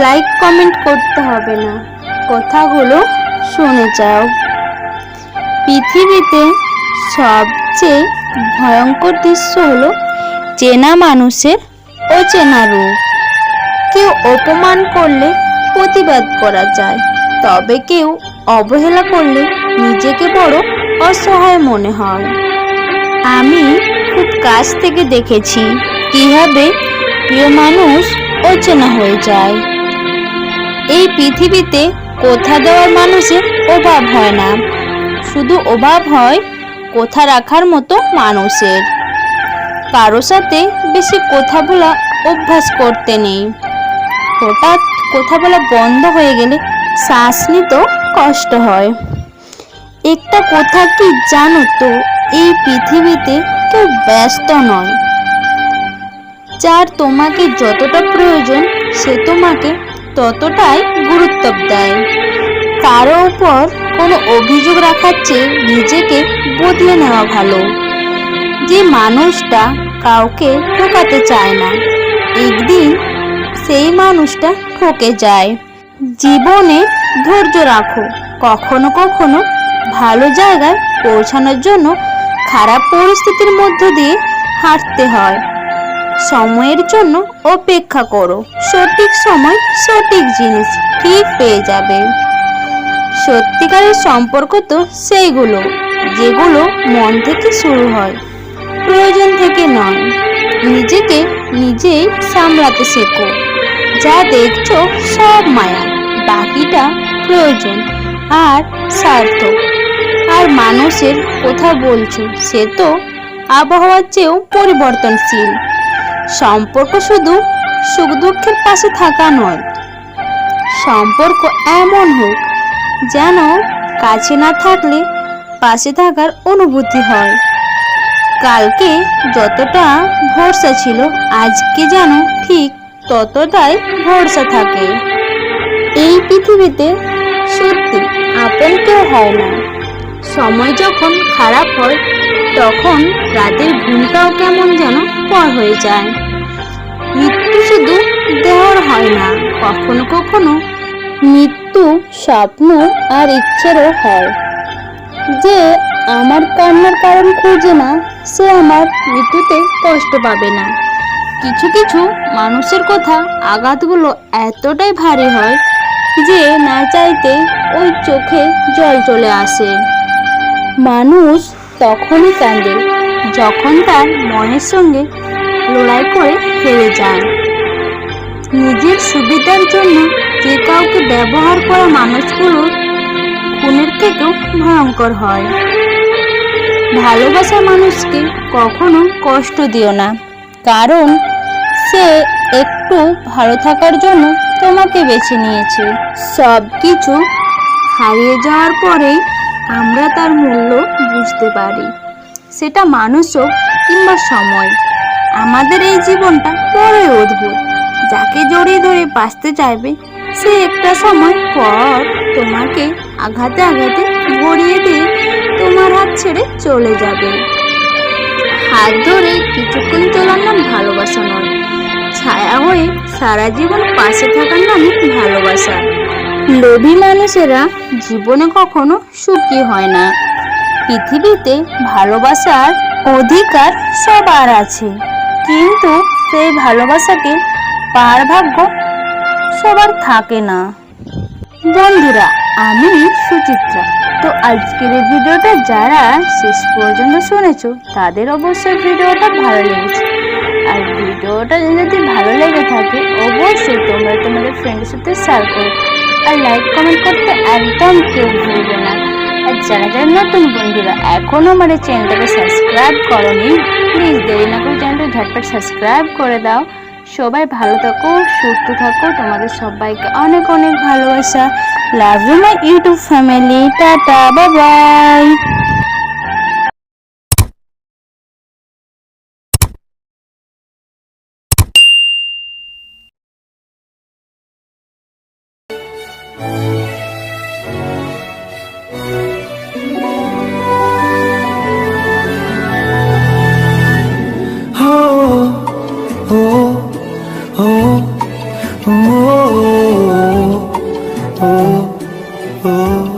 Like comment করতে হবে না, কথাগুলো শুনে যাও। পৃথিবীতে সবচেয়ে ভয়ঙ্কর দৃশ্য হলো চেনা মানুষের অচেনা রূপ। কেউ অপমান করলে প্রতিবাদ করা যায়, তবে কেউ অবহেলা করলে নিজেকে বড় অসহায় মনে হয়। আমি খুব কাছ থেকে দেখেছি কিভাবে প্রিয় মানুষ অচেনা হয়ে যায়। এই পৃথিবীতে কথা দেওয়ার মানুষের অভাব হয় না, শুধু অভাব হয় কথা রাখার মতো মানুষের। কারো সাথে বেশি কথা বলা অভ্যাস করতে নেই। হঠাৎ কথা বলা বন্ধ হয়ে গেলে শ্বাস নিতেও কষ্ট হয়। একটা কথা কি জানো তো, এই পৃথিবীতে কেউ ব্যস্ত নয়। যার তোমাকে যতটা প্রয়োজন সে তোমাকে ততটাই গুরুত্ব দেয়। কারো উপর কোনো অভিযোগ রাখার চেয়ে নিজেকে বদলে নেওয়া ভালো। যে মানুষটা কাউকে ঠকাতে চায় না, একদিন সেই মানুষটা ঠকে যায়। জীবনে ধৈর্য রাখো, কখনো কখনো ভালো জায়গায় পৌঁছানোর জন্য খারাপ পরিস্থিতির মধ্য দিয়ে হাঁটতে হয়। সময়ের জন্য অপেক্ষা করো, সঠিক সময় সঠিক জিনিস ঠিক পেয়ে যাবে। সত্যিকারের সম্পর্ক তো সেইগুলো যেগুলো মন থেকে শুরু হয়, প্রয়োজন থেকে নয়। নিজেকে নিজেই সামলাতে শেখো। যা দেখছো সব মায়া, বাকিটা প্রয়োজন আর স্বার্থ। আর মানুষের কথা বলছো, সে তো আবহাওয়ার চেয়েও পরিবর্তনশীল। সম্পর্ক শুধু সুখ দুঃখের পাশে থাকা নয়, সম্পর্ক এমন হোক যেন কাছে না থাকলে পাশে থাকার অনুভূতি হয়। কালকে যতটা ভরসা ছিল, আজকে যেন ঠিক ততটাই ভরসা থাকে। এই পৃথিবীতে সত্যি আপন কেউ হয় না। সময় যখন খারাপ হয় তখন রাতের ঘুমটাও কেমন যেন পর হয়ে যায়। মৃত্যু শুধু দেহর হয় না, কখনো কখনো মৃত্যু স্বপ্ন আর ইচ্ছেরও হয়। যে আমার কান্নার কারণ খুঁজে না, সে আমার মৃত্যুতে কষ্ট পাবে না। কিছু কিছু মানুষের কথা আঘাতগুলো এতটাই ভারী হয় যে না চাইতে ওই চোখে জল চলে আসে। মানুষ তখনই কাঁদে যখন তার মনের সঙ্গে লড়াই করে হেরে যায়। নিজের সুবিধার জন্য যে কাউকে ব্যবহার করা মানুষগুলো খুনের থেকেও ভয়ঙ্কর হয়। ভালোবাসা মানুষকে কখনো কষ্ট দিও না, কারণ সে একটু ভালো থাকার জন্য তোমাকে বেছে নিয়েছে। সব কিছু হারিয়ে যাওয়ার পরেই আমরা তার মূল্য বুঝতে পারি, সেটা মানুষ হোক কিংবা সময়। আমাদের এই জীবনটা বড়ই অদ্ভুত। যাকে জড়িয়ে ধরে বাঁচতে চাইবে সে একটা সময় পর তোমাকে আঘাতে আঘাতে ভরিয়ে দিয়ে তোমার হাত ছেড়ে চলে যাবে। হাত ধরে কিছুক্ষণ চলার নাম ভালোবাসা নয়, ছায়া হয়ে সারা জীবন পাশে থাকার নামই ভালোবাসা। লোভী মানুষেরা জীবনে কখনো সুখী হয় না। পৃথিবীতে ভালোবাসার অধিকার সবার আছে, কিন্তু সেই ভালোবাসাকে পাওয়ার ভাগ্য সবার থাকে না। বন্ধুরা, আমি সুচিত্রা। তো আজকের এই ভিডিওটা যারা শেষ পর্যন্ত শুনেছো তাদের অবশ্যই ভিডিওটা ভালো লেগেছে। আর ভিডিওটা যদি ভালো লেগে থাকে অবশ্যই তোমরা তোমাদের ফ্রেন্ডের সাথে শেয়ার করো, আর লাইক কমেন্ট করতে একদম কেউ ভুলবে না। আর যারা যারা নতুন বন্ধুরা এখনও আমার এই চ্যানেলটাকে সাবস্ক্রাইব করোনি, প্লিজ দেরি না করে চ্যানেলটা ঝটপট সাবস্ক্রাইব করে দাও। সবাই ভালো থাকো, সুস্থ থাকো, তোমাদের সবাইকে অনেক অনেক ভালোবাসা। Love you my YouTube family, tata, bye bye. oh, oh, oh, oh.